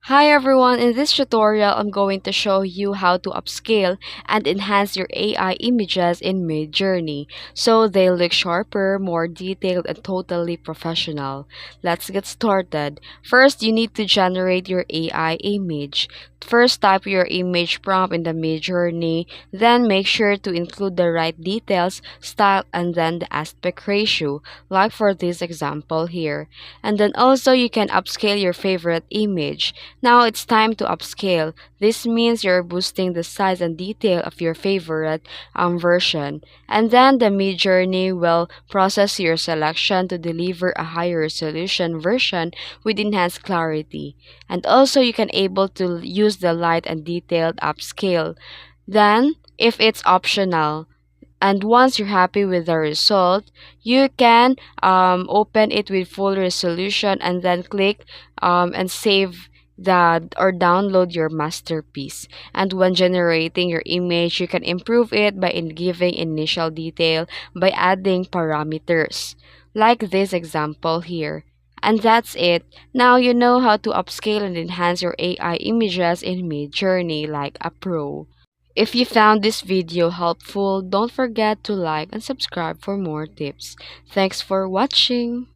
Hi everyone, in this tutorial I'm going to show you how to upscale and enhance your AI images in MidJourney so they look sharper, more detailed, and totally professional. Let's get started. First, you need to generate your AI image. First, type your image prompt in the MidJourney, then make sure to include the right details, style, and then the aspect ratio, like for this example here. And then also you can upscale your favorite image. Now it's time to upscale. This means you're boosting the size and detail of your favorite version. And then the MidJourney will process your selection to deliver a higher resolution version with enhanced clarity. And also you can able to use the light and detailed upscale. Then, if it's optional, and once you're happy with the result, you can open it with full resolution and then click and save the or download your masterpiece. And when generating your image, you can improve it by giving initial detail by adding parameters like this example here. And that's it. Now you know how to upscale and enhance your AI images in MidJourney like a pro. If you found this video helpful, don't forget to like and subscribe for more tips. Thanks for watching.